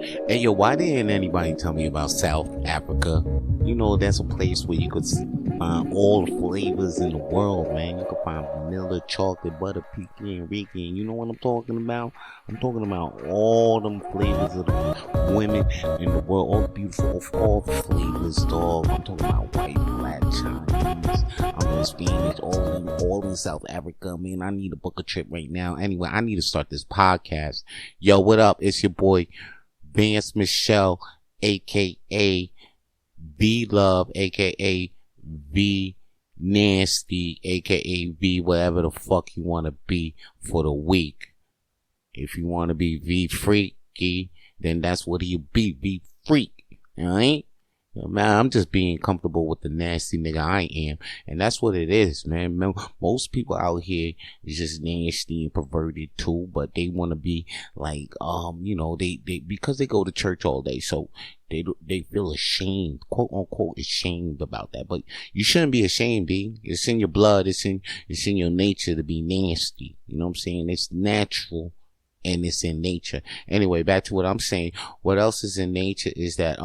Hey yo, why didn't anybody tell me about South Africa? You know, that's a place where you could find all the flavors in the world, man. You could find vanilla, chocolate, butter, pecan, Rican. You know what I'm talking about? I'm talking about all them flavors of the women in the world, all the beautiful, all the flavors, dog. I'm talking about white, black, Chinese, Spanish, all in South Africa. Man, I need to book a trip right now. Anyway, I need to start this podcast. Yo, what up? It's your boy Vance Michelle, aka V Love, aka V Nasty, aka V whatever the fuck you want to be for the week. If you want to be V Freaky, then that's what you be, V Freak. Alright? Man, I'm just being comfortable with the nasty nigga I am. And that's what it is, man. Most people out here is just nasty and perverted too, but they want to be like, you know, they because they go to church all day, so they feel ashamed, quote unquote ashamed about that. But you shouldn't be ashamed, B. It's in your blood, it's in your nature to be nasty. You know what I'm saying? It's natural and it's in nature. Anyway, back to what I'm saying. What else is in nature is that,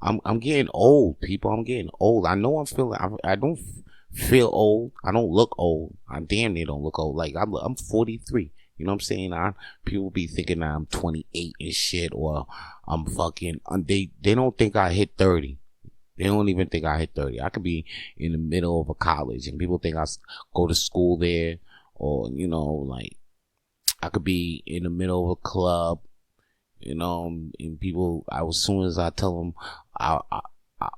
I'm getting old, people. I'm getting old. I know I don't feel old. I don't look old. I damn near don't look old. Like, I'm 43. You know what I'm saying? People be thinking I'm 28 and shit, or I'm fucking, they don't think I hit 30. They don't even think I hit 30. I could be in the middle of a college and people think I go to school there, or, you know, like, I could be in the middle of a club. You know, and people, as soon as I tell them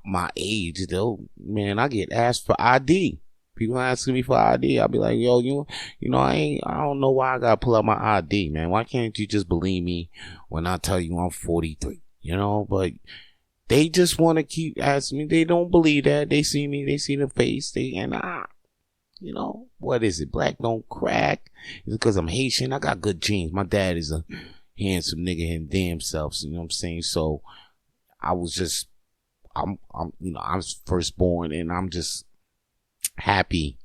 my age, I get asked for ID. People asking me for ID. I'll be like, yo, you know, I don't know why I gotta pull out my ID, man. Why can't you just believe me when I tell you I'm 43? You know, but they just want to keep asking me. They don't believe that. They see me, they see the face, you know, what is it? Black don't crack. It's because I'm Haitian. I got good genes. My dad is a handsome nigga him damn self, you know what I'm saying? So I was just, I'm you know, I was first born, and I'm just happy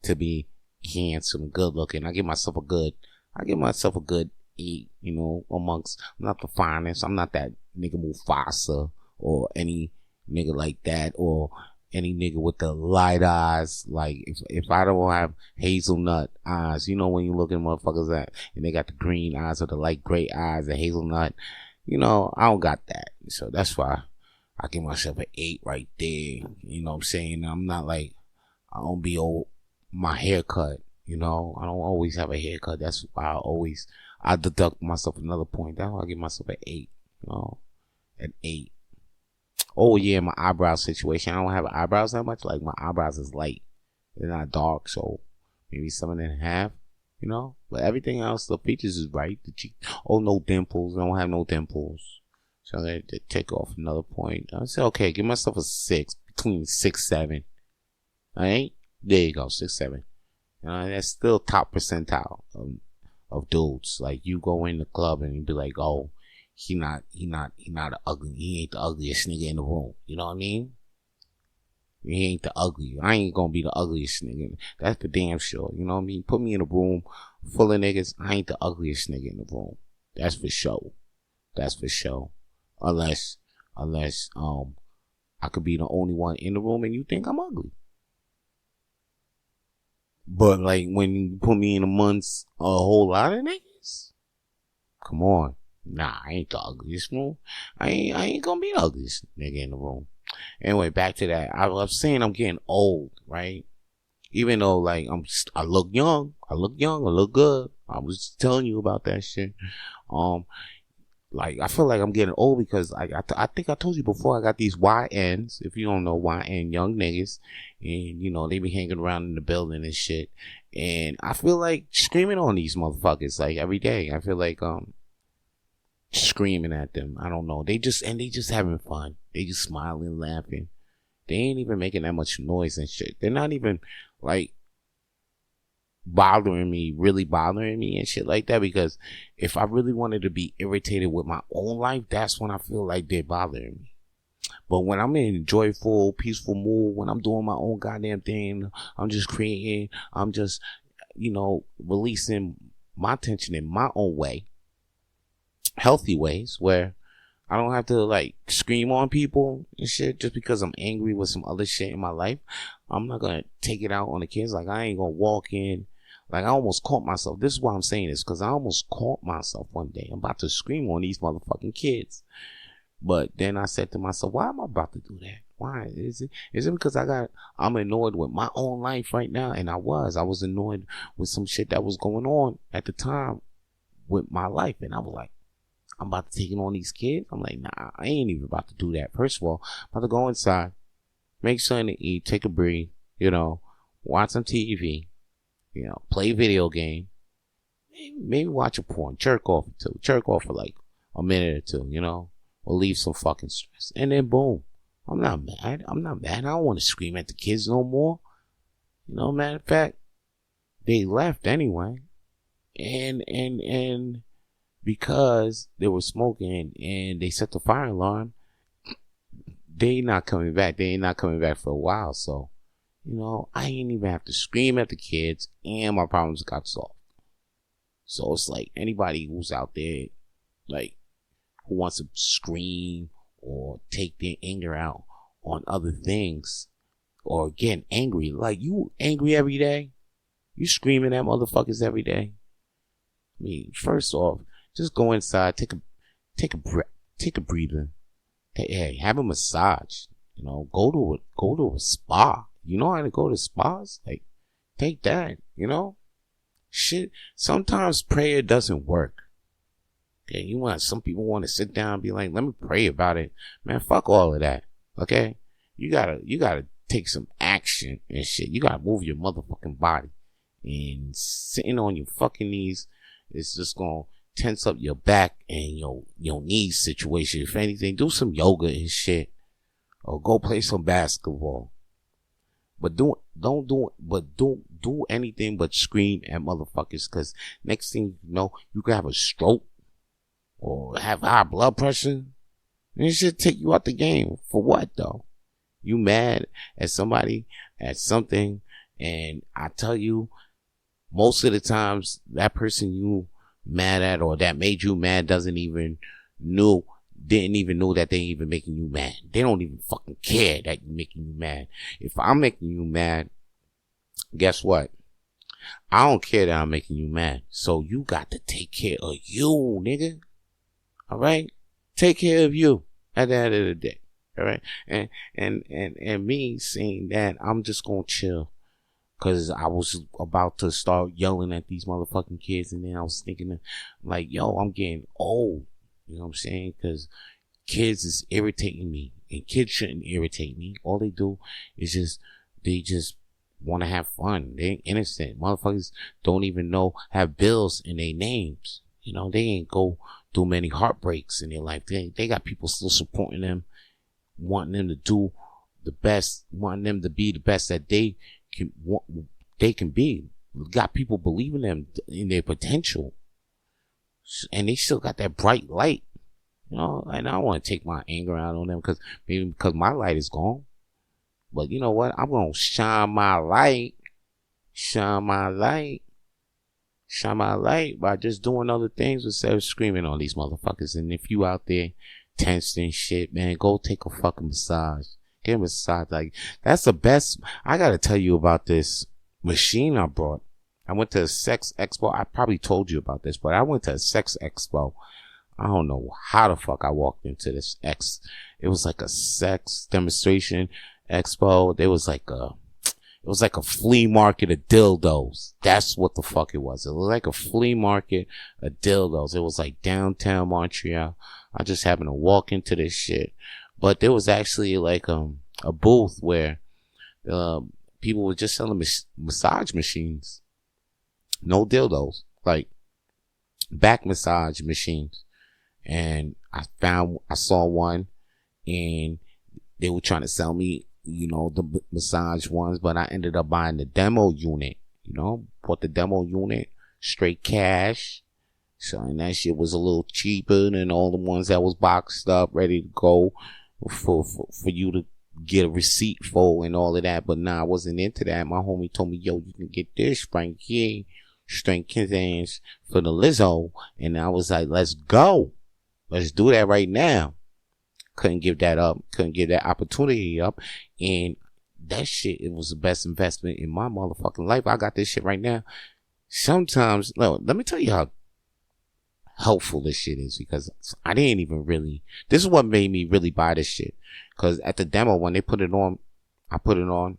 to be handsome, good looking. I give myself a good 8, you know, amongst, I'm not the finest, I'm not that nigga Mufasa or any nigga like that, or any nigga with the light eyes. Like, if I don't have hazelnut eyes, you know, when you look at motherfuckers that, and they got the green eyes or the light gray eyes, the hazelnut, you know, I don't got that. So that's why I give myself an 8 right there. You know what I'm saying? I'm not like, I don't be old, my haircut, you know, I don't always have a haircut. That's why I deduct myself another point. That's why I give myself an 8, you know, an 8. Oh yeah, my eyebrow situation. I don't have eyebrows that much. Like, my eyebrows is light. They're not dark, so maybe 7.5, you know? But everything else, the features is right. The cheek, no dimples. I don't have no dimples. So they take off another point. I said, okay, give myself a 6, between 6, 7. Alright? There you go, 6, 7. That's still top percentile of dudes. Like, you go in the club and you be like, oh, he not ugly. He ain't the ugliest nigga in the room. You know what I mean? He ain't the ugly. I ain't gonna be the ugliest nigga. That's for damn sure. You know what I mean? Put me in a room full of niggas, I ain't the ugliest nigga in the room. That's for sure. That's for sure. Unless I could be the only one in the room and you think I'm ugly. But like, when you put me in amongst a whole lot of niggas, come on. Nah, I ain't the ugliest room. I ain't gonna be the ugliest nigga in the room. Anyway, back to that. I was saying I'm getting old, right? Even though, like, I look young. I look good. I was telling you about that shit. Like, I feel like I'm getting old because I think I told you before, I got these YNs. If you don't know, YN, young niggas, and you know, they be hanging around in the building and shit. And I feel like screaming on these motherfuckers like every day. I feel like screaming at them. I don't know. They just having fun. They just smiling, laughing. They ain't even making that much noise and shit. They're not even like really bothering me and shit like that, because if I really wanted to be irritated with my own life, that's when I feel like they're bothering me. But when I'm in a joyful, peaceful mood, when I'm doing my own goddamn thing, I'm just creating, I'm just, you know, releasing my tension in my own way, healthy ways, where I don't have to like scream on people and shit just because I'm angry with some other shit in my life. I'm not gonna take it out on the kids. Like, I ain't gonna walk in. Like, I almost caught myself. This is why I'm saying this, because I almost caught myself one day. I'm about to scream on these motherfucking kids. But then I said to myself, why am I about to do that? Why? Is it because I'm annoyed with my own life right now? And I was annoyed with some shit that was going on at the time with my life. And I was like, I'm about to take it on these kids. I'm like, nah, I ain't even about to do that. First of all, I'm about to go inside, make something to eat, take a breathe, watch some TV, play video game, maybe watch a porn, jerk off for like a minute or two, or leave some fucking stress. And then boom, I'm not mad. I don't want to scream at the kids no more. Matter of fact, they left anyway. And because they were smoking and they set the fire alarm, they not coming back. They ain't not coming back for a while. So, I ain't even have to scream at the kids and my problems got solved. So it's like anybody who's out there, like, who wants to scream or take their anger out on other things or getting angry. Like, you angry every day? You screaming at motherfuckers every day? I mean, first off, just go inside, take a breath, take a breather. Hey, have a massage. Go to a spa. You know how to go to spas? Like, take that. Shit. Sometimes prayer doesn't work. Okay, some people want to sit down and be like, let me pray about it. Man, fuck all of that. Okay, you gotta take some action and shit. You gotta move your motherfucking body. And sitting on your fucking knees is just gonna tense up your back and your knees situation. If anything, do some yoga and shit, or go play some basketball. But don't do anything but scream at motherfuckers, because next thing you know, you could have a stroke or have high blood pressure. And it should take you out the game. For what though? You mad at somebody, at something, and I tell you, most of the times that person you mad at or that made you mad didn't even know that they even making you mad. They don't even fucking care that you're making you mad. If I'm making you mad, guess what? I don't care that I'm making you mad. So you got to take care of you, nigga. All right? Take care of you at the end of the day. All right? And me saying that, I'm just gonna chill. Cause I was about to start yelling at these motherfucking kids, and then I was thinking like, yo, I'm getting old. You know what I'm saying? Cause kids is irritating me, and kids shouldn't irritate me. All they do is they just want to have fun. They ain't innocent. Motherfuckers don't even have bills in their names. They ain't go through many heartbreaks in their life. They got people still supporting them, wanting them to do the best, wanting them to be the best that they can be. Got people believing them in their potential, and they still got that bright light, and I don't want to take my anger out on them because my light is gone. But you know what? I'm gonna shine my light by just doing other things instead of screaming on these motherfuckers. And if you out there tensed and shit, man, go take a fucking massage. Get a massage. Like, that's the best. I gotta tell you about this machine I brought. I went to a sex expo. I probably told you about this, but I went to a sex expo. I don't know how the fuck I walked into this it was like a sex demonstration expo. It was like a flea market of dildos. That's what the fuck it was. It was like a flea market of dildos. It was like downtown Montreal. I just happened to walk into this shit. But there was actually like a booth where people were just selling massage machines. No dildos. Like back massage machines. And I saw one, and they were trying to sell me, the massage ones, but I ended up buying the demo unit, bought the demo unit, straight cash. So, and that shit was a little cheaper than all the ones that was boxed up, ready to go for you to get a receipt for and all of that. But nah, I wasn't into that. My homie told me, yo, you can get this Frankie strength hands for the Lizzo. And I was like, let's go. Let's do that right now. Couldn't give that up. Couldn't give that opportunity up. And that shit, it was the best investment in my motherfucking life. I got this shit right now. Sometimes, no, let me tell you how helpful this shit is, because I didn't even really, this is what made me really buy this shit. Because at the demo, when they put it on, I put it on,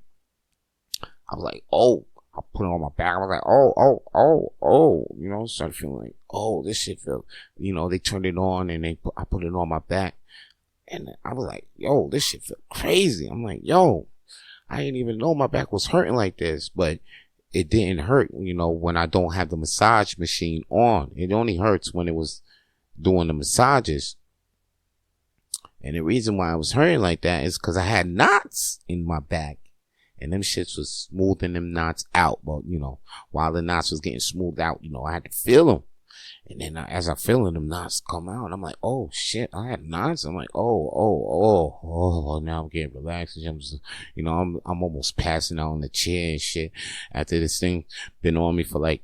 I was like, oh, I put it on my back. I was like, oh, you know, started feeling like, oh, this shit feel, you know, they turned it on and I put it on my back. And I was like, yo, this shit feel crazy. I'm like, yo, I didn't even know my back was hurting like this, but it didn't hurt, you know, when I don't have the massage machine on. It only hurts when it was doing the massages. And the reason why I was hurting like that is because I had knots in my back. And them shits was smoothing them knots out. But, you know, while the knots was getting smoothed out, you know, I had to feel them. And then as I feel them knots come out, I'm like, oh shit, I had knots. I'm like, oh, now I'm getting relaxed. I'm just, you know, I'm almost passing out on the chair and shit after this thing been on me for like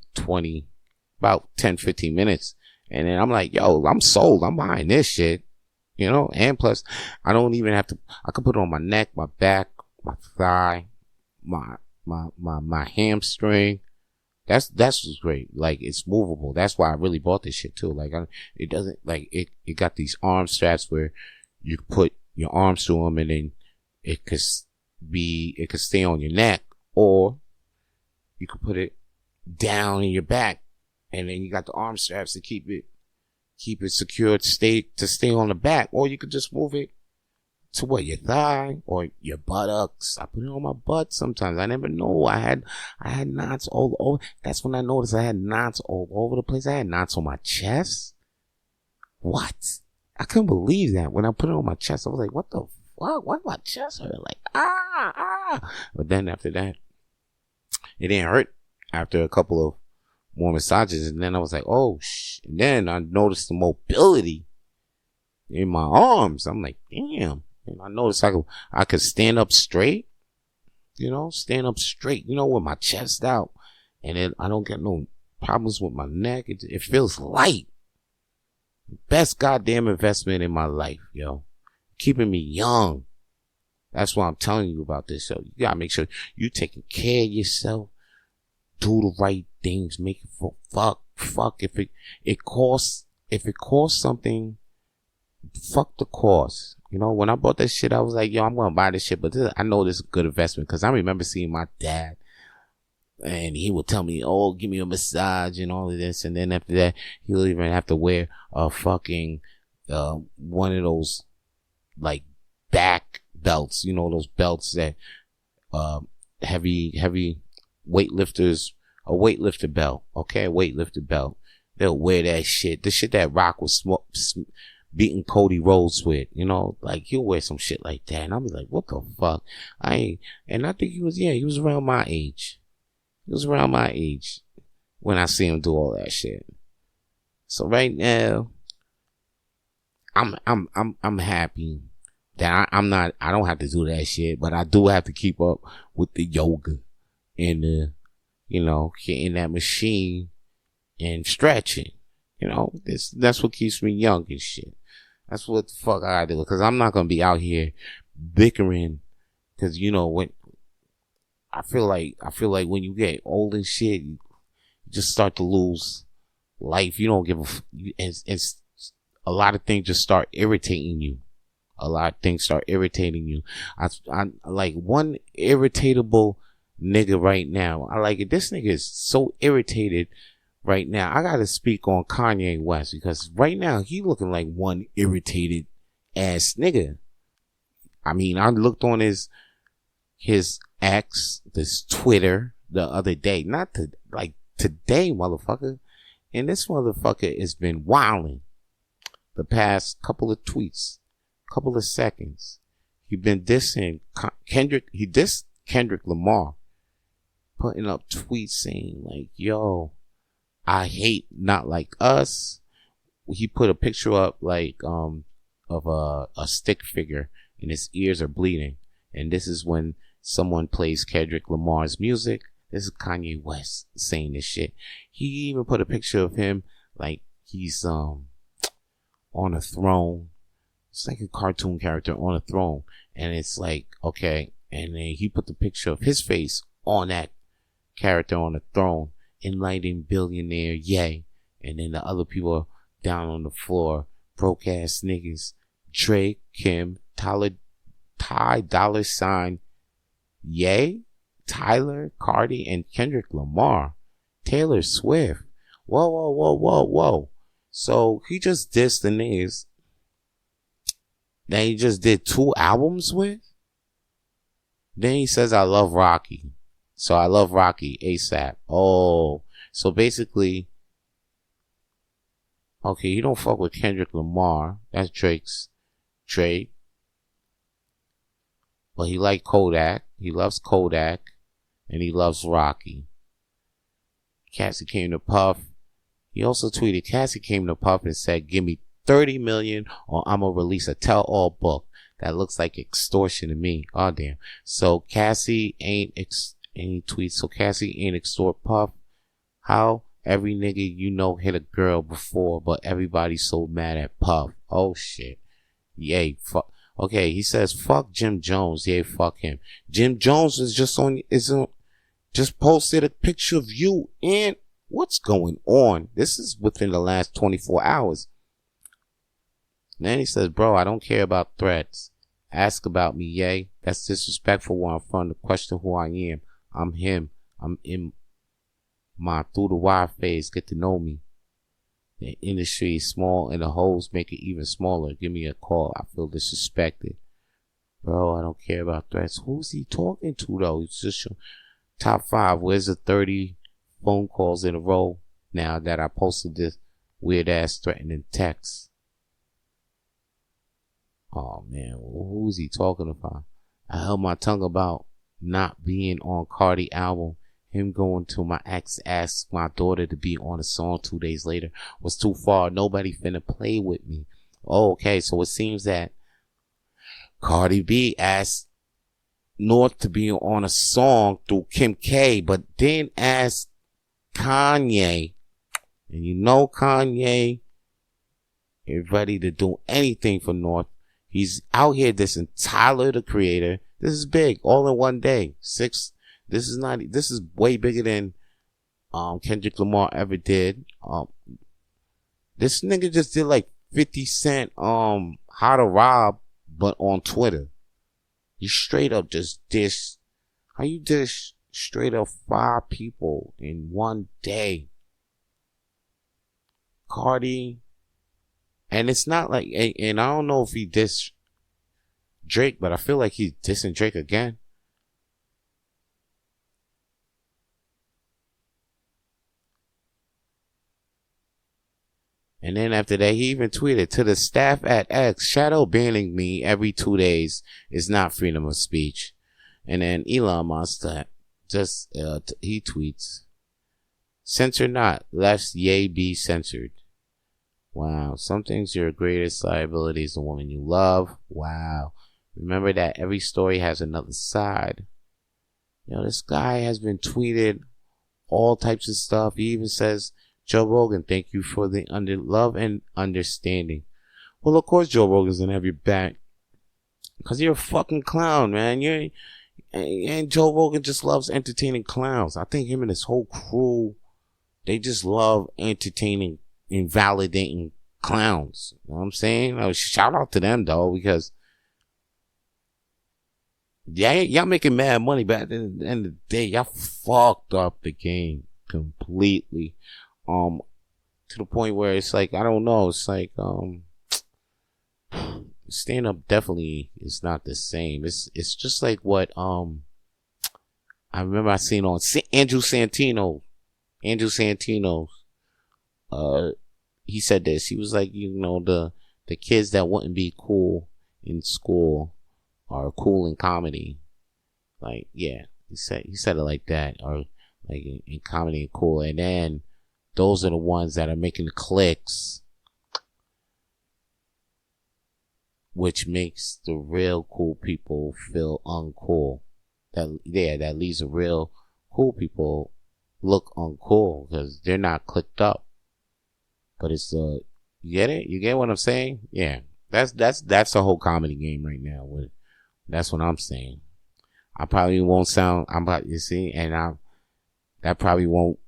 about 10, 15 minutes. And then I'm like, yo, I'm sold. I'm buying this shit, you know, and plus I don't even have to, I can put it on my neck, my back, my thigh, my hamstring. That's what's great. Like, it's movable. That's why I really bought this shit too. Like, it doesn't, like, it got these arm straps where you put your arms through them and then it could stay on your neck, or you could put it down in your back and then you got the arm straps to keep it secured to stay on the back, or you could just move it to your thigh or your buttocks. I put it on my butt sometimes. I never know. I had knots all over. That's when I noticed I had knots all over the place. I had knots on my chest. What? I couldn't believe that. When I put it on my chest, I was like, what the fuck? Why my chest hurt? Like, But then after that, it didn't hurt after a couple of more massages. And then I was like, oh, and then I noticed the mobility in my arms. I'm like, damn. And I noticed I could stand up straight, you know, with my chest out. And then I don't get no problems with my neck. It feels light. Best goddamn investment in my life, yo. Keeping me young. That's why I'm telling you about this. So you gotta make sure you taking care of yourself. Do the right things. Make it for fuck. If it costs something, fuck the cost. You know, when I bought that shit, I was like, yo, I'm gonna buy this shit, but I know this is a good investment, because I remember seeing my dad and he would tell me, oh, give me a massage and all of this, and then after that he'll even have to wear a fucking one of those like back belts, you know, those belts that heavy weightlifters, a weightlifter belt, okay, a weightlifter belt. They'll wear that shit, the shit that Rock was beating Cody Rhodes with, you know, like he'll wear some shit like that, and I'll be like, what the fuck? And I think he was around my age. He was around my age when I see him do all that shit. So right now, I'm happy that I don't have to do that shit, but I do have to keep up with the yoga and you know, getting that machine and stretching. You know, that's what keeps me young and shit. That's what the fuck I do. Because I'm not going to be out here bickering. Because, you know, when I feel like when you get old and shit, you just start to lose life. You don't give and a lot of things just start irritating you. I like one irritatable nigga right now. I like it. This nigga is so irritated right now. I gotta speak on Kanye West, because right now he looking like one irritated ass nigga. I mean, I looked on his X, this Twitter, the other day, today, motherfucker, and this motherfucker has been wilding the past couple of tweets, couple of seconds. He been dissing Kendrick. He dissed Kendrick Lamar, putting up tweets saying like, yo, I hate Not Like Us. He put a picture up like of a stick figure and his ears are bleeding. And this is when someone plays Kendrick Lamar's music. This is Kanye West saying this shit. He even put a picture of him like he's on a throne It's like a cartoon character on a throne. And it's like, okay. And then he put the picture of his face on that character on the throne. Enlightened billionaire, yay. And then the other people down on the floor, broke ass niggas. Drake, Kim, Ty Dollar Sign, yay. Tyler, Cardi, and Kendrick Lamar. Taylor Swift. Whoa. So he just dissed the niggas that he just did 2 albums with. Then he says, I love Rocky. So I love Rocky ASAP. Oh, so basically, okay, you don't fuck with Kendrick Lamar. That's Drake. But he liked Kodak. He loves Kodak. And he loves Rocky. Cassie came to Puff. He also tweeted, Cassie came to Puff and said, give me 30 million or I'm going to release a tell-all book. That looks like extortion to me. Oh, damn. So Cassie ain't any tweets. So Cassie ain't extort Puff. How? Every nigga you know hit a girl before, but everybody's so mad at Puff. Oh, shit. Yay. Fuck. Okay, he says, fuck Jim Jones. Yay, fuck him. Jim Jones is just posted a picture of you, and what's going on? This is within the last 24 hours. And then he says, bro, I don't care about threats. Ask about me, yay. That's disrespectful where I'm from to question who I am. I'm him. I'm in my through the wire phase. Get to know me. The industry is small and the hoes make it even smaller. Give me a call. I feel disrespected. Bro, I don't care about threats. Who's he talking to, though? It's just top 5. Where's the 30 phone calls in a row now that I posted this weird ass threatening text? Oh, man. Who's he talking about? I held my tongue about not being on Cardi album. Him going to my ex asked my daughter to be on a song 2 days later was too far. Nobody finna play with me. Oh, okay. So it seems that Cardi B asked North to be on a song through Kim K, but then asked Kanye. And you know Kanye is ready to do anything for North. He's out here dissing Tyler, the Creator. This is big, all in one day. This is way bigger than Kendrick Lamar ever did. This nigga just did like 50 Cent How to Rob, but on Twitter. He straight up just dish. How you dish straight up 5 people in one day? Cardi. And it's not like, and I don't know if he dissed Drake, but I feel like he's dissing Drake again. And then after that, he even tweeted, to the staff at X, shadow banning me every 2 days is not freedom of speech. And then Elon Musk he tweets, censor not, lest ye be censored. Wow. Some things your greatest liability is the woman you love. Wow. Remember that every story has another side. You know, this guy has been tweeted all types of stuff. He even says, Joe Rogan, thank you for the love and understanding. Well, of course Joe Rogan's gonna have your back. Because you're a fucking clown, man. And Joe Rogan just loves entertaining clowns. I think him and his whole crew, they just love entertaining and validating clowns. You know what I'm saying? Shout out to them, though, because y'all making mad money, but at the end of the day, y'all fucked up the game completely. To the point where it's like, I don't know, it's like, stand up definitely is not the same. It's just like what, I remember I seen on Andrew Santino, he said this, he was like, you know, the kids that wouldn't be cool in school are cool in comedy. Like, yeah, he said it like that, or like in comedy and cool, and then those are the ones that are making the clicks, which makes the real cool people feel uncool. That leaves the real cool people look uncool because they're not clicked up. But it's you get it? You get what I'm saying? Yeah. That's a whole comedy game right now. That's what I'm saying. I probably won't sound. I'm about you see, and that probably won't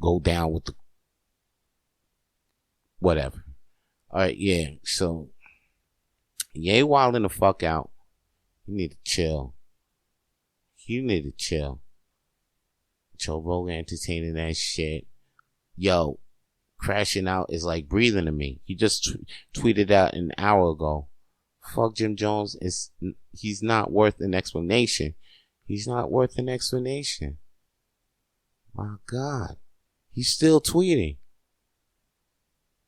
go down with the whatever. All right, yeah. So, Ye wilding the fuck out. You need to chill. You need to chill. Joe Rogan entertaining that shit. Yo, crashing out is like breathing to me. He just tweeted out an hour ago. Fuck Jim Jones. He's not worth an explanation. He's not worth an explanation. My God. He's still tweeting.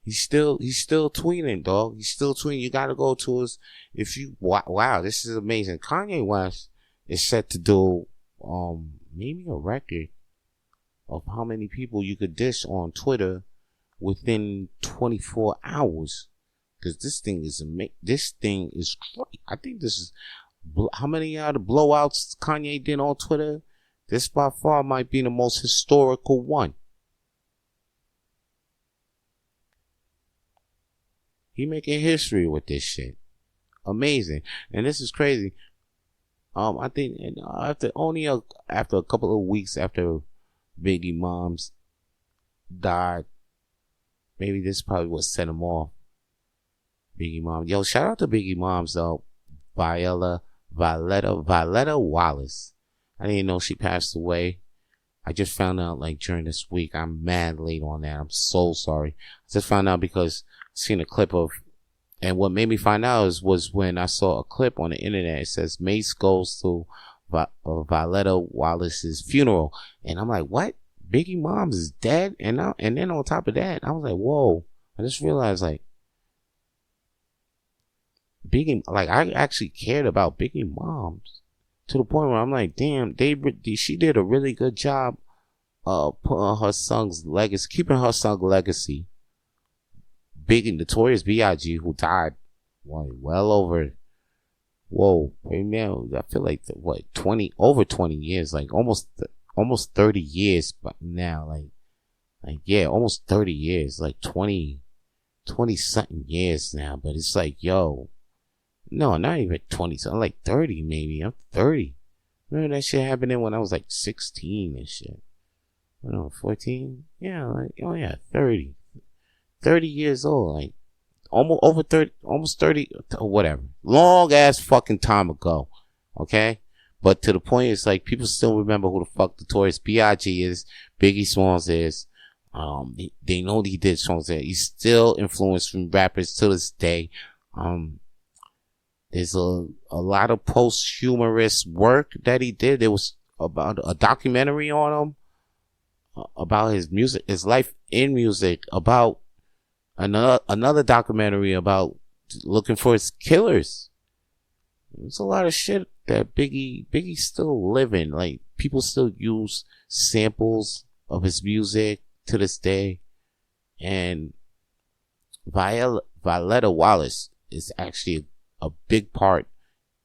He's still tweeting, dog. He's still tweeting. You gotta go to his, wow, this is amazing. Kanye West is set to do, maybe a record of how many people you could dish on Twitter within 24 hours. Cause this thing is great. I think this is, how many out of blowouts Kanye did on Twitter? This by far might be the most historical one. He making history with this shit. Amazing. And this is crazy. I think after a couple of weeks after Biggie Moms died, maybe this is probably what set him off. Biggie Mom. Yo, shout out to Biggie Moms though. Violetta Wallace. I didn't know she passed away. I just found out like during this week. I'm mad late on that. I'm so sorry. I just found out because I seen a clip of, and what made me find out was when I saw a clip on the internet. It says Mace goes to Violetta Wallace's funeral, and I'm like, what? Biggie Moms is dead, and then on top of that, I was like, whoa! I just realized like Biggie, like I actually cared about Biggie Moms to the point where I'm like, damn, she did a really good job, putting her son's legacy, keeping her son's legacy. Big and Notorious B.I.G. who died well over, man, I feel like over 20 years, like almost 30 years, but now like yeah, almost 30 years, like 20 something years now, but it's like, yo, no, not even 20 something, like 30 maybe. I'm 30. Remember that shit happening when I was like 16 and shit. I don't know, 14? Yeah, like, oh yeah, 30 years old, like almost over 30, almost 30, whatever. Long ass fucking time ago. Okay? But to the point, it's like people still remember who the fuck Notorious B.I.G. is, Biggie Smalls is. They know he did songs there. He's still influenced from rappers to this day. There's a lot of posthumous work that he did. There was about a documentary on him, about his music, his life in music, about another documentary about looking for his killers. There's a lot of shit that Biggie's still living. Like, people still use samples of his music to this day. And Violetta Wallace is actually a big part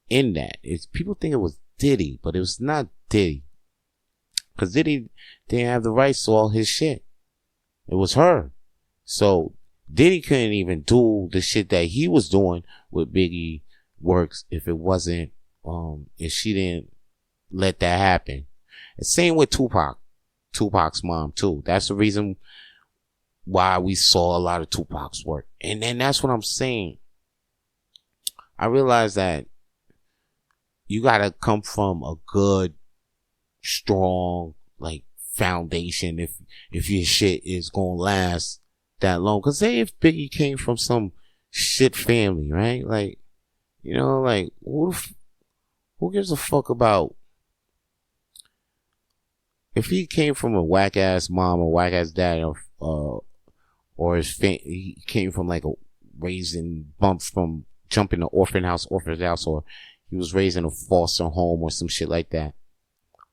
in that. People think it was Diddy, but it was not Diddy. Because Diddy didn't have the rights to all his shit. It was her. So Diddy couldn't even do the shit that he was doing with Biggie works if it wasn't, if she didn't let that happen. And same with Tupac's mom too. That's the reason why we saw a lot of Tupac's work. And then that's what I'm saying. I realized that you gotta come from a good, strong, like, foundation if your shit is gonna last that long. Cause say if Biggie came from some shit family, right? Like, you know, like, who gives a fuck about if he came from a whack ass mom or whack ass dad, or he came from like a raising bumps from jumping to orphan house, or he was raised in a foster home or some shit like that.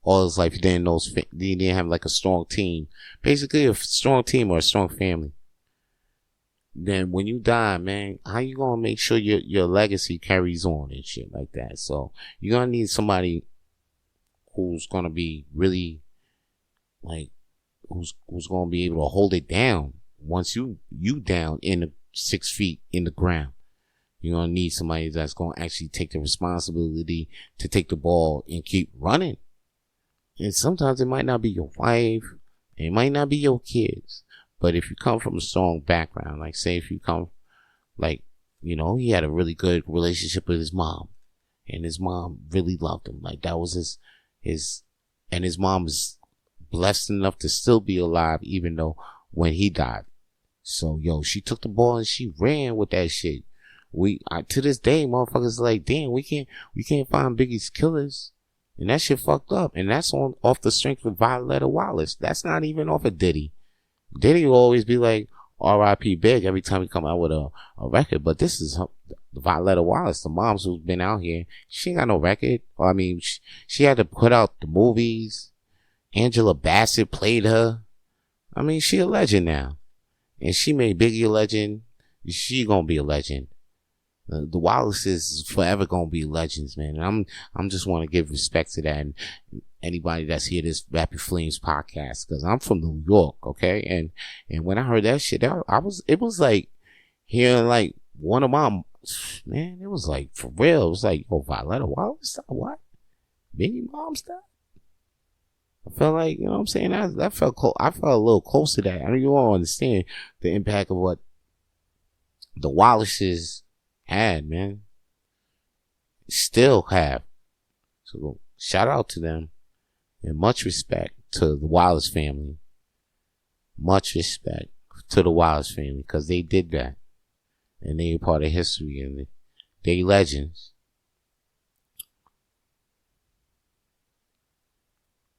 All his life, he didn't have like a strong team. Basically, a strong team or a strong family. Then when you die, man, how you gonna make sure your legacy carries on and shit like that? So you're gonna need somebody who's gonna be really like, who's gonna be able to hold it down once you down in the 6 feet in the ground. You're going to need somebody that's going to actually take the responsibility to take the ball and keep running. And sometimes it might not be your wife. It might not be your kids. But if you come from a strong background, like say if you come, like, you know, he had a really good relationship with his mom. And his mom really loved him. Like that was and his mom is blessed enough to still be alive even though when he died. So, yo, she took the ball and she ran with that shit. To this day, motherfuckers are like, damn, we can't find Biggie's killers. And that shit fucked up. And that's off the strength of Violetta Wallace. That's not even off of Diddy. Diddy will always be like, R.I.P. Big every time he come out with a record. But this is Violetta Wallace, the moms who's been out here. She ain't got no record. I mean, she had to put out the movies. Angela Bassett played her. I mean, she a legend now. And she made Biggie a legend. She gonna be a legend. The Wallaces is forever gonna be legends, man. And I'm just want to give respect to that. And anybody that's here this Rapid Flames podcast, because I'm from New York, okay? And when I heard that shit, it was like hearing like one of my, man, it was like for real. It was like, oh, Violetta Wallace, what? Biggie mom's died? I felt like, you know what I'm saying? That felt cool. I felt a little close to that. I don't even understand the impact of what the Wallaces had, man. Still have. So shout out to them and much respect to the Wallace family. Much respect to the Wallace family because they did that. And they are part of history and they legends.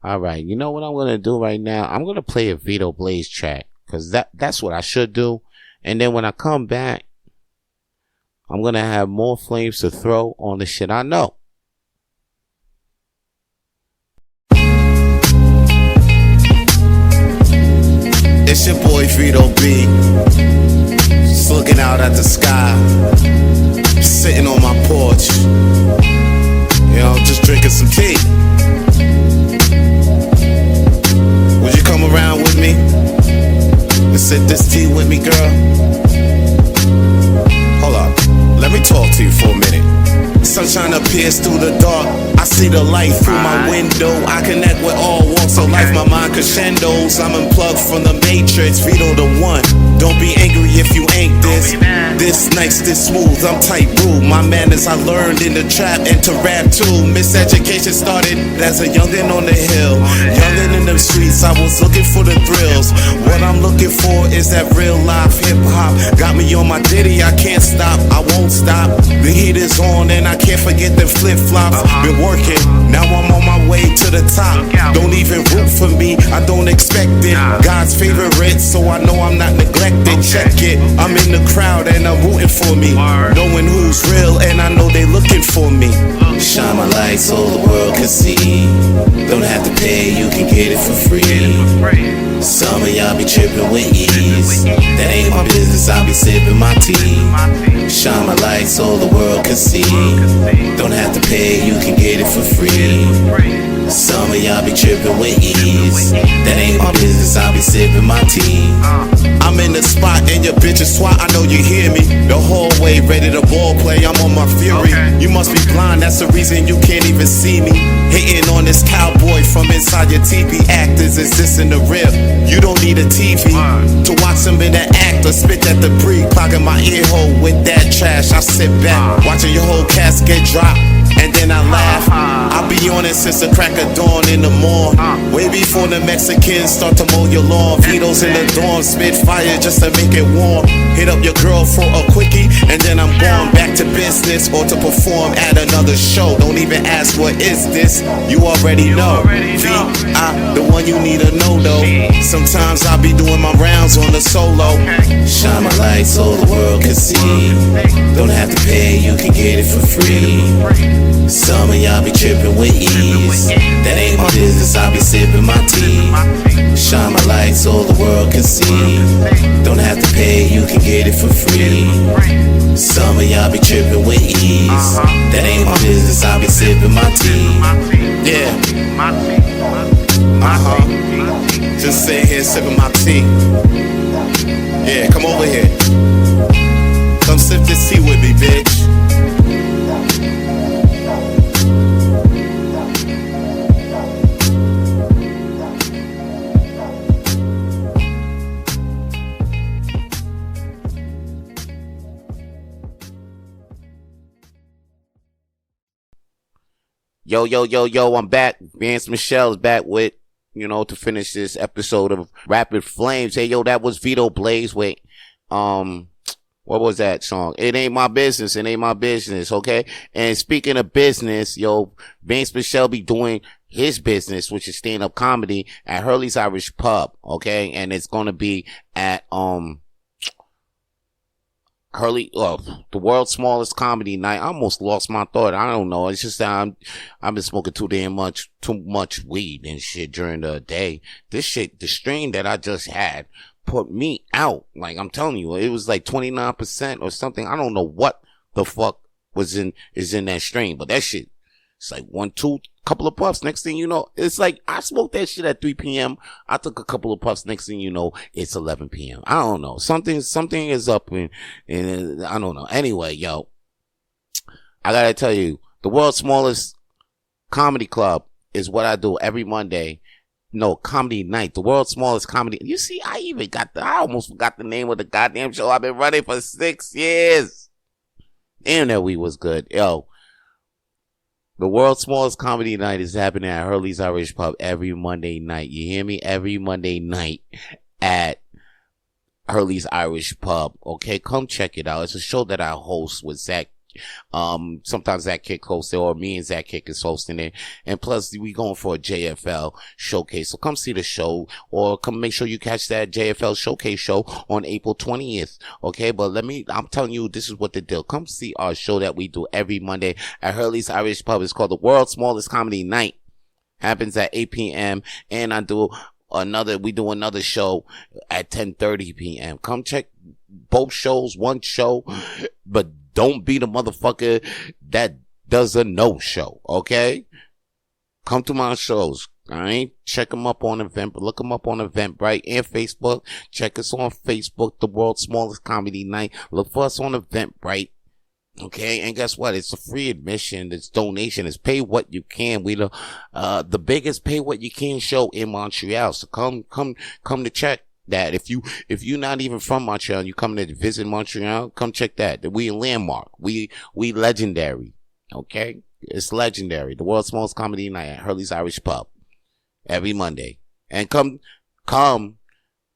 Alright, you know what I'm gonna do right now? I'm gonna play a Vito Blaze track. Cause that's what I should do. And then when I come back, I'm gonna have more flames to throw on the shit I know. It's your boy Vito B. Just looking out at the sky. Sitting on my porch. You know, just drinking some tea. Would you come around with me and sip this tea with me, girl? Hold up, let me talk to you for a minute. Sunshine appears through the dark. I see the light through my window. I connect with all walks of life. My mind crescendos. I'm unplugged from the matrix. Vito the one. Don't be angry if you ain't this. This nice, this smooth. I'm tight rude. My manners I learned in the trap and to rap too. Miseducation started as a youngin' on the hill. Youngin' in the streets. I was looking for the thrills. What I'm looking for is that real life hip hop. Got me on my ditty. I can't stop. I won't stop. The heat is on and I can't forget the flip flops. Been working. Now I'm on my way to the top. Don't even root for me. I don't expect it. God's favorite, so I know I'm not neglected. Check it. I'm in the crowd and I'm rooting for me. Knowing who's real and I know they looking for me. Shine my light so the world can see. Don't have to pay, you can get it for free. Some of y'all be tripping with ease. That ain't my business, I'll be sipping my tea. Shine my light so the world can see. Don't have to pay, you can get it for free. Some of y'all be tripping with ease. That ain't my business, I'll be sipping my tea. I'm in the spot and your bitch is swat, I know you hear me. The whole way ready to ball play, I'm on my fury. You must be blind, that's the reason you can't even see me. Hitting on this cowboy from inside your TV. Actors is this in the real. You don't need a TV to watch some of that act or spit that debris. Clogging my ear hole with that trash. I sit back, watching your whole casket drop. And then I laugh. I'll be on it since the crack of dawn in the morn. Way before the Mexicans start to mow your lawn. Vito's in the dorm, spit fire just to make it warm. Hit up your girl for a quickie, and then I'm going back to business or to perform at another show. Don't even ask what is this, you already know. V.I. the one you need to know though. Sometimes I'll be doing my rounds on the solo. Shine my light so the world can see. Don't have to pay, you can get it for free. Some of y'all be tripping with ease. That ain't my business, I'll be sipping my tea. Shine my light so the world can see. Don't have to pay, you can get it for free. Some of y'all be tripping with ease. That ain't my business, I'll be sipping my tea. Yeah. Just sitting here sipping my tea. Yeah, come over here. Come sip this tea with me, bitch. Yo, I'm back. Vance Michelle is back with, to finish this episode of Rapid Flames. Hey, yo, that was Vito Blaze. Wait, what was that song? It ain't my business. It ain't my business. Okay. And speaking of business, yo, Vance Michelle be doing his business, which is stand-up comedy at Hurley's Irish Pub. Okay. And it's going to be at, the world's smallest comedy night. I almost lost my thought. I don't know. It's just that I've been smoking too much weed and shit during the day. This shit, the strain that I just had put me out. Like, I'm telling you, it was like 29% or something. I don't know what the fuck is in that strain, but that shit, it's like couple of puffs. Next thing you know, it's like I smoked that shit at 3 p.m. I took a couple of puffs. Next thing you know, it's 11 p.m. I don't know. Something is up and I don't know. Anyway, yo, I gotta tell you, the world's smallest comedy club is what I do every Monday. No, comedy night. The world's smallest comedy. You see, I almost forgot the name of the goddamn show. I've been running for 6 years. Damn, that weed was good. Yo. The world's smallest comedy night is happening at Hurley's Irish Pub every Monday night. You hear me? Every Monday night at Hurley's Irish Pub. Okay, come check it out. It's a show that I host with Zach. Sometimes Zach Kick hosts it, or me and Zach Kick is hosting it. And plus, we going for a JFL showcase. So come see the show, or come make sure you catch that JFL showcase show on April 20th. Okay, but I'm telling you, this is what the deal. Come see our show that we do every Monday at Hurley's Irish Pub. It's called the world's smallest comedy night. Happens at 8 p.m. And we do another show at 10:30 p.m. Come check both shows, one show, but don't be the motherfucker that does a no-show, okay? Come to my shows, alright? Check them up on Eventbrite. Look them up on Eventbrite and Facebook. Check us on Facebook, the world's smallest comedy night. Look for us on Eventbrite, okay? And guess what? It's a free admission. It's donation. It's pay what you can. We the biggest pay what you can show in Montreal. So come to check that. If you're not even from Montreal, you come to visit Montreal, come check that. We a landmark. We legendary. Okay? It's legendary. The world's smallest comedy night at Hurley's Irish Pub. Every Monday. And come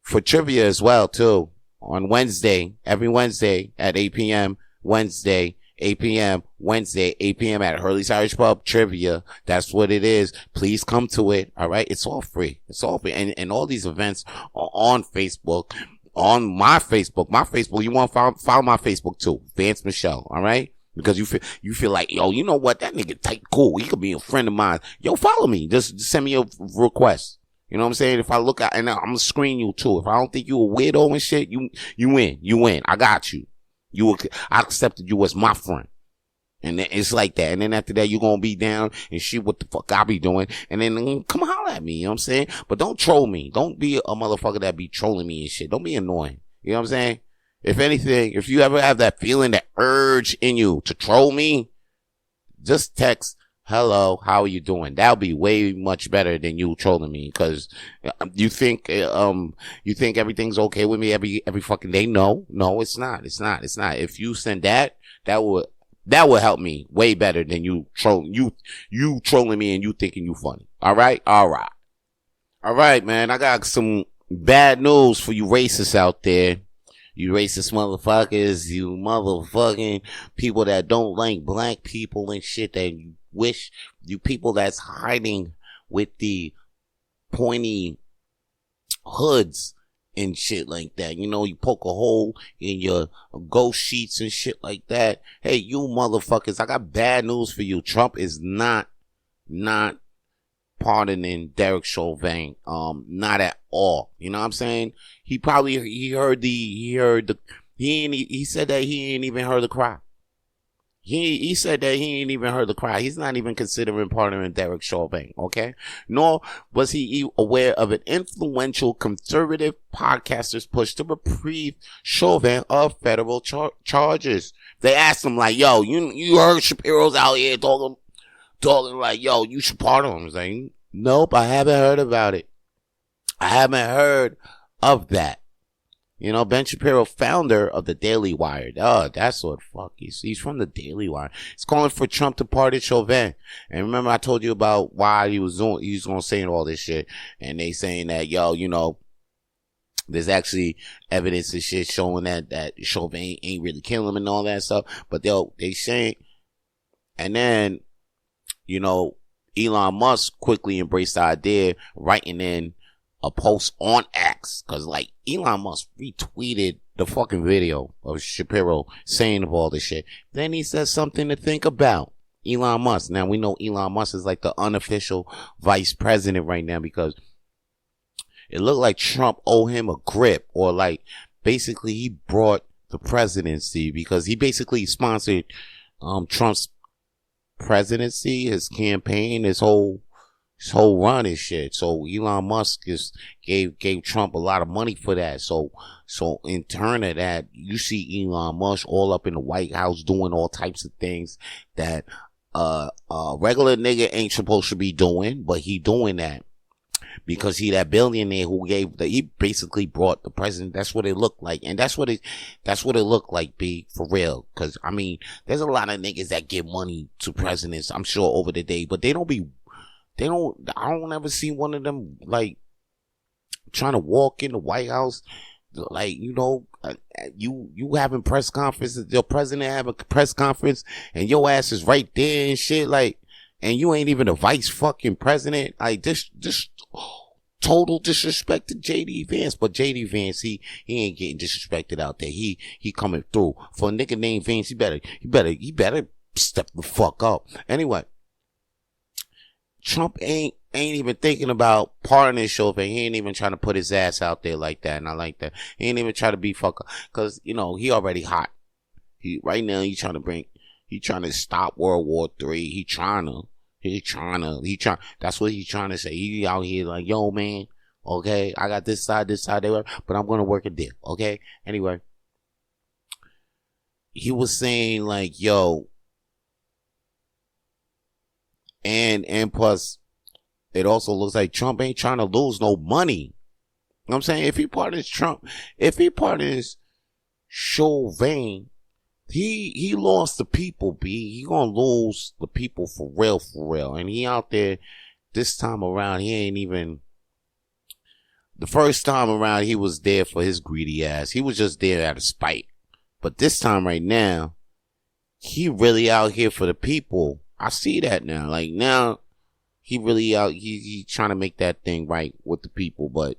for trivia as well, too. On Wednesday. Every Wednesday at 8 p.m. Wednesday. 8 p.m. Wednesday, 8 p.m. at Hurley's Irish Pub. Trivia. That's what it is. Please come to it. All right. It's all free. It's all free. And all these events are on Facebook, on my Facebook. You want to follow my Facebook too. Vance Michelle. All right. Because you feel like, yo, you know what? That nigga tight cool. He could be a friend of mine. Yo, follow me. Just send me a request. You know what I'm saying? If I look at, and I'm going to screen you too. If I don't think you a weirdo and shit, you win. I got you. I accepted you as my friend. And then it's like that. And then after that, you're going to be down and shit what the fuck I be doing. And then come holler at me. You know what I'm saying? But don't troll me. Don't be a motherfucker that be trolling me and shit. Don't be annoying. You know what I'm saying? If anything, if you ever have that feeling, that urge in you to troll me, just text, hello, how are you doing? That'll be way much better than you trolling me. Cause you think everything's okay with me every fucking day. No, it's not. If you send that would help me way better than you trolling me and you thinking you funny. All right, man. I got some bad news for you racists out there. You racist motherfuckers, you motherfucking people that don't like black people and shit, that you wish, you people that's hiding with the pointy hoods and shit like that. You know, you poke a hole in your ghost sheets and shit like that. Hey, you motherfuckers, I got bad news for you. Trump is not pardoning Derekl Chauvin. Not at all. You know what I'm saying? He said that he ain't even heard the cry. He said that he ain't even heard the cry. He's not even considering partnering Derekl Chauvin, okay? Nor was he aware of an influential conservative podcaster's push to reprieve Chauvin of federal charges. They asked him like, yo, you heard Shapiro's out here talking like, yo, you should pardon him. He's like, nope, I haven't heard about it. I haven't heard of that. You know, Ben Shapiro, founder of the Daily Wire. Oh, that's what fuck he's from the Daily Wire. He's calling for Trump to pardon Chauvin. And remember I told you about why he was going to say all this shit. And they saying that, yo, you know, there's actually evidence and shit showing that Chauvin ain't really killing him and all that stuff. But they saying, and then, you know, Elon Musk quickly embraced the idea, writing in a post on X, cause like Elon Musk retweeted the fucking video of Shapiro saying of all this shit. Then he says something to think about. Elon Musk. Now we know Elon Musk is like the unofficial vice president right now because it looked like Trump owed him a grip, or like basically he brought the presidency because he basically sponsored Trump's presidency, his campaign, his whole run and shit. So Elon Musk gave Trump a lot of money for that. So in turn of that, you see Elon Musk all up in the White House doing all types of things that regular nigga ain't supposed to be doing, but he doing that because he that billionaire who he basically brought the president. That's what it looked like, and that's what it looked like, B, for real. Because I mean, there's a lot of niggas that give money to presidents, I'm sure, over the day, but I don't ever see one of them like trying to walk in the White House, like, you know, you having press conferences, your president have a press conference and your ass is right there and shit, like, and you ain't even the vice fucking president. Like, this total disrespect to JD Vance. But JD Vance, he ain't getting disrespected out there. He coming through. For a nigga named Vance, he better step the fuck up. Anyway, Trump ain't even thinking about pardoning Chauvin. He ain't even trying to put his ass out there like that, and I like that. He ain't even trying to be fucker, cause you know he already hot. Right now he trying to stop World War III. He trying. That's what he's trying to say. He out here like, yo man, okay, I got this side, but I'm gonna work a deal, okay. Anyway, he was saying like, yo. And plus, it also looks like Trump ain't trying to lose no money. You know what I'm saying? If he pardons Chauvin, he lost the people, B. He gonna lose the people for real. And he out there, this time around, he ain't even, the first time around, he was there for his greedy ass. He was just there out of spite. But this time right now, he really out here for the people. I see that now. Like now, he really out. He trying to make that thing right with the people. But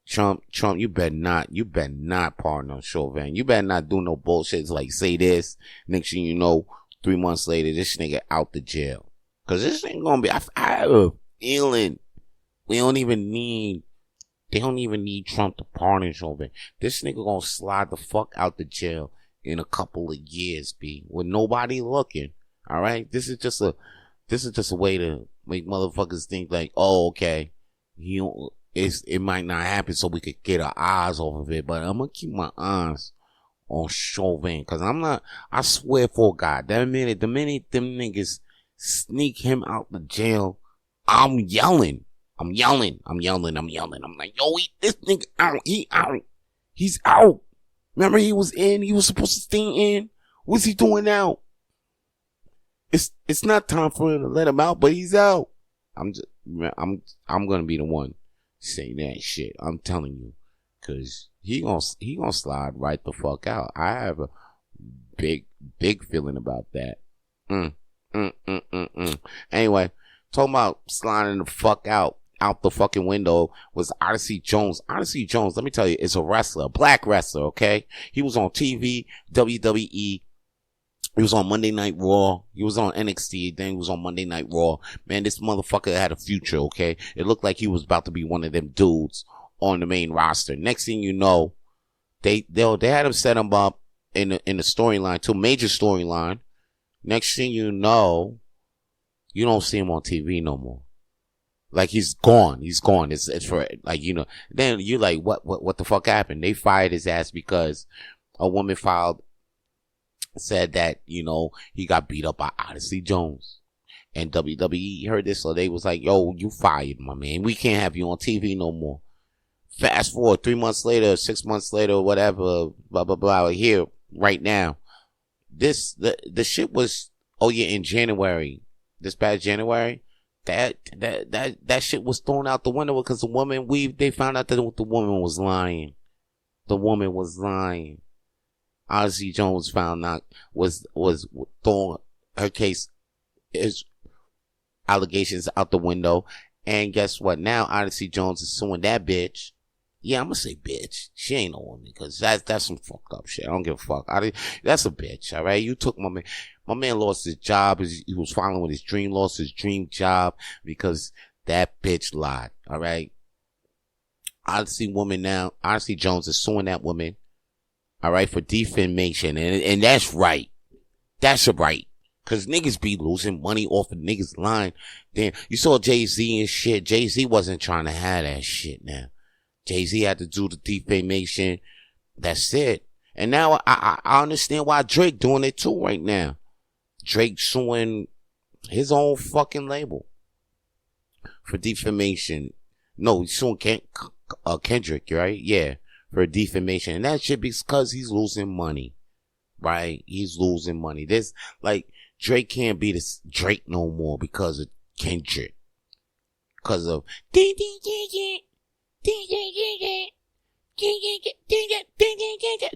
Trump, you better not pardon Chauvin. You better not do no bullshit. It's like say this. Next thing you know, 3 months later, this nigga out the jail. Cause this ain't gonna be. I have a feeling they don't even need Trump to pardon Chauvin. This nigga gonna slide the fuck out the jail in a couple of years, B, with nobody looking. All right, this is just a way to make motherfuckers think like, oh, okay, it might not happen, so we could get our eyes off of it. But I'm gonna keep my eyes on Chauvin, cause I swear for God, the minute them niggas sneak him out the jail, I'm yelling. I'm like, yo, this nigga out, he's out. Remember he was supposed to stay in. What's he doing now? It's not time for him to let him out, but he's out. I'm gonna be the one saying that shit. I'm telling you, cause he gonna slide right the fuck out. I have a big feeling about that. Anyway, talking about sliding the fuck out the fucking window was Odyssey Jones. Odyssey Jones, let me tell you, is a wrestler, a black wrestler, okay? He was on TV, WWE. He was on Monday Night Raw. He was on NXT. Then he was on Monday Night Raw. Man, this motherfucker had a future, okay? It looked like he was about to be one of them dudes on the main roster. Next thing you know, they had him set him up in the storyline too, major storyline. Next thing you know, you don't see him on TV no more. Like he's gone. He's gone. It's for like, you know. Then you're like, what the fuck happened? They fired his ass because a woman said that, you know, he got beat up by Odyssey Jones. And WWE heard this, so they was like, yo, you fired, my man. We can't have you on TV no more. Fast forward 3 months later, 6 months later, whatever, blah, blah, blah, here, right now. The shit was, oh yeah, in January, this past January, that shit was thrown out the window because the woman, they found out that the woman was lying. The woman was lying. Odyssey Jones found out, was throwing her case, his allegations out the window. And guess what? Now Odyssey Jones is suing that bitch. Yeah, I'm gonna say bitch. She ain't no woman because that's some fucked up shit. I don't give a fuck. That's a bitch, all right? You took my man. My man lost his job. He was following his dream, lost his dream job because that bitch lied, all right? Odyssey Jones is suing that woman, all right, for defamation. And that's right. That's right. Because niggas be losing money off of niggas lying. Damn, you saw Jay-Z and shit. Jay-Z wasn't trying to have that shit now. Jay-Z had to do the defamation. That's it. And now I understand why Drake doing it too right now. Drake suing his own fucking label for defamation. No, he's suing Kendrick, right? Yeah, for defamation. And that shit because he's losing money, right? He's losing money. There's like, Drake can't be this Drake no more because of Kendrick. Because of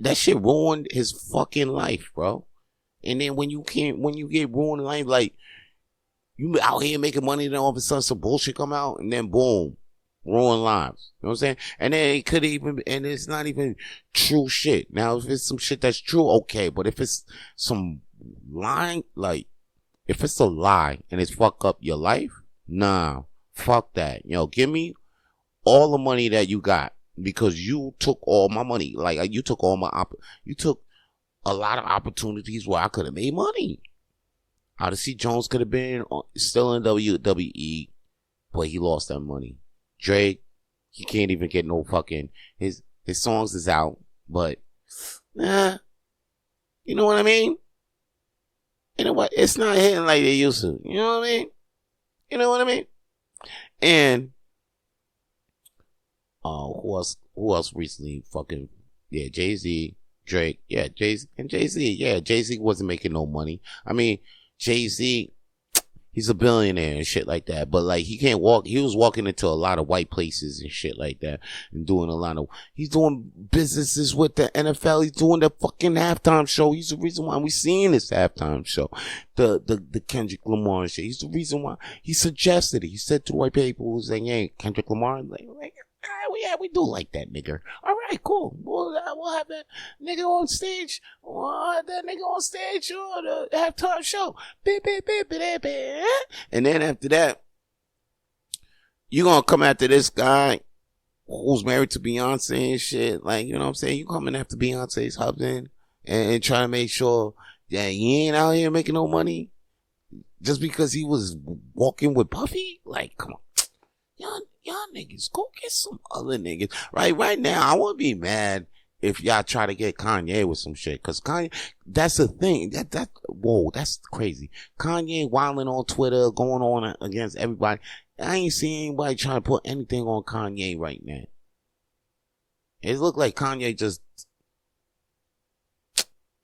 that shit ruined his fucking life, bro. And then when you get ruined in life, like, you out here making money, then all of a sudden some bullshit come out, and then boom, ruin lives. You know what I'm saying? And then it could even, and it's not even true shit. Now, if it's some shit that's true, okay. But if it's some lying, like, if it's a lie and it's fuck up your life, nah, fuck that. You know, give me all the money that you got because you took all my money. Like, you took you took a lot of opportunities where I could have made money. Odyssey Jones could have been still in WWE, but he lost that money. Drake, he can't even get no fucking, his songs is out, but you know what I mean? You know what? It's not hitting like they used to. You know what I mean? You know what I mean? And who else recently fucking, yeah, Jay-Z, Drake, yeah, Jay-Z, yeah, Jay-Z wasn't making no money. I mean, Jay-Z, he's a billionaire and shit like that, but like, he was walking into a lot of white places and shit like that and doing he's doing businesses with the NFL. He's doing the fucking halftime show. He's the reason why we seeing this halftime show. The Kendrick Lamar and shit. He's the reason why he suggested it. He said to the white people who was saying, yeah, Kendrick Lamar, like, yeah, we do like that nigga. All right, cool. We'll have that nigga on stage. We'll have that nigga on stage on the halftime show. And then after that, you gonna come after this guy who's married to Beyonce and shit. Like, you know what I'm saying? You coming after Beyonce's husband and trying to make sure that he ain't out here making no money just because he was walking with Puffy? Like, come on. Y'all niggas, go get some other niggas. Right now, I won't be mad if y'all try to get Kanye with some shit. Cause Kanye, that's the thing. Whoa, that's crazy. Kanye wilding on Twitter, going on against everybody. I ain't seeing anybody trying to put anything on Kanye right now. It look like Kanye just...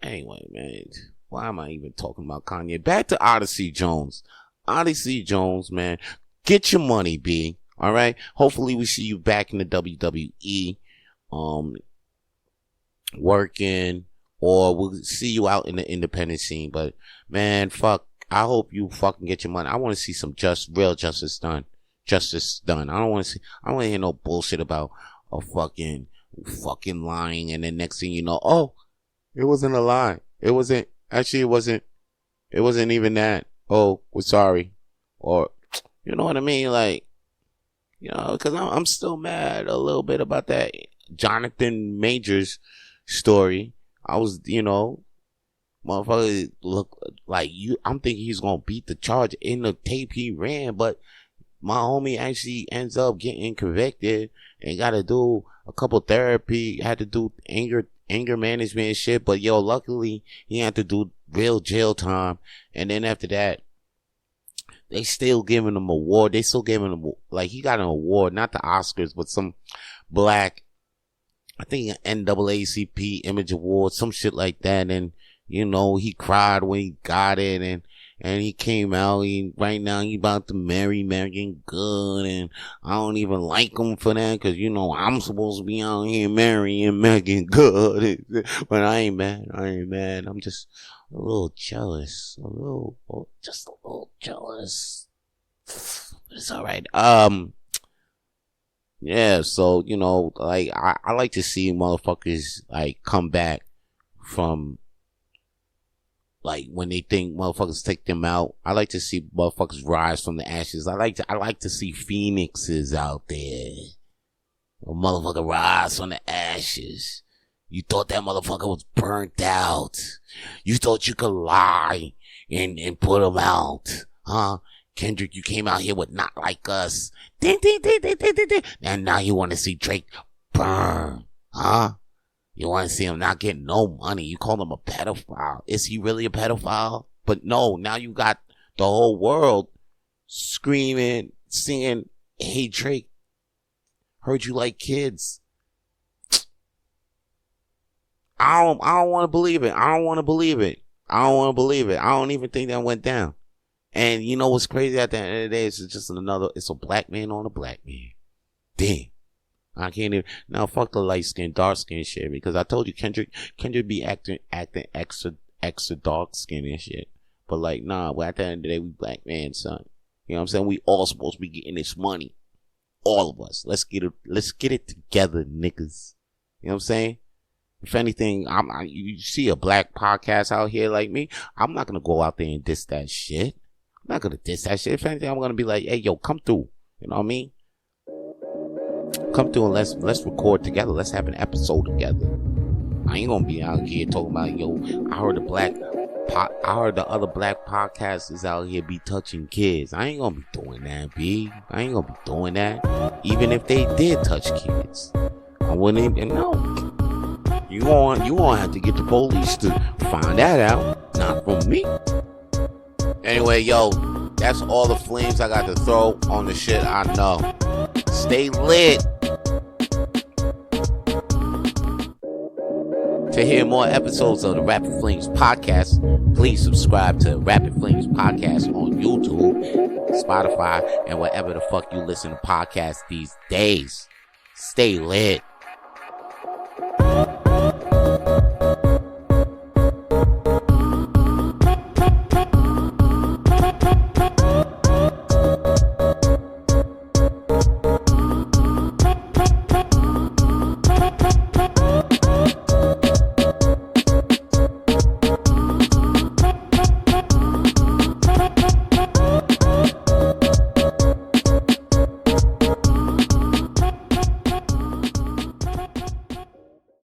Anyway, man. Why am I even talking about Kanye? Back to Odyssey Jones. Odyssey Jones, man. Get your money, B. All right. Hopefully we see you back in the WWE, working, or we'll see you out in the independent scene. But man, fuck, I hope you fucking get your money. I want to see some real justice done. I don't want to hear no bullshit about a fucking lying. And then next thing you know, oh, it wasn't a lie. It wasn't even that. Oh, we're sorry. Or, you know what I mean? Like, you know, because I'm still mad a little bit about that Jonathan Majors story. I was, motherfucker look like you. I'm thinking he's gonna beat the charge in the tape he ran, but my homie actually ends up getting convicted and got to do a couple therapy. Had to do anger management and shit. But yo, luckily he had to do real jail time. And then after that, they still giving him an award. They still giving him, like, he got an award, not the Oscars, but some black, I think NAACP Image Award, some shit like that. And he cried when he got it, and he came out. Right now he about to marry Megan Good, and I don't even like him for that, cause I'm supposed to be out here marrying Megan Good, but I ain't mad. I'm just a little jealous, just a little jealous. It's all right. Yeah. So like I like to see motherfuckers like come back from. Like when they think motherfuckers take them out, I like to see motherfuckers rise from the ashes. I like to see phoenixes out there. A motherfucker rise from the ashes. You thought that motherfucker was burnt out. You thought you could lie and put him out, huh? Kendrick, you came out here with Not Like Us. And now you want to see Drake burn, huh? You want to see him not getting no money. You call him a pedophile. Is he really a pedophile? But no, now you got the whole world screaming, singing, hey, Drake, heard you like kids. I don't want to believe it. I don't even think that went down. And you know what's crazy at the end of the day? It's just it's a black man on a black man. Damn. I can't even, now fuck the light skin, dark skin shit, because I told you Kendrick be acting extra dark skin and shit. But like, nah, well, at the end of the day, we black man, son. You know what I'm saying? We all supposed to be getting this money. All of us. Let's get it together, niggas. You know what I'm saying? If anything, you see a black podcast out here like me, I'm not gonna go out there and diss that shit. I'm not gonna diss that shit. If anything, I'm gonna be like, hey, yo, come through. You know what I mean? Come through and let's record together. Let's have an episode together. I ain't gonna be out here talking about, yo, I heard the other black podcasters out here be touching kids. I ain't gonna be doing that, B. I ain't gonna be doing that. Even if they did touch kids, I wouldn't even know. You gonna have to get the police to find that out, not from me. Anyway, yo, that's all the flames I got to throw on the shit I know. Stay lit. To hear more episodes of the Rapid Flames podcast, please subscribe to Rapid Flames podcast on YouTube, Spotify, and wherever the fuck you listen to podcasts these days. Stay lit.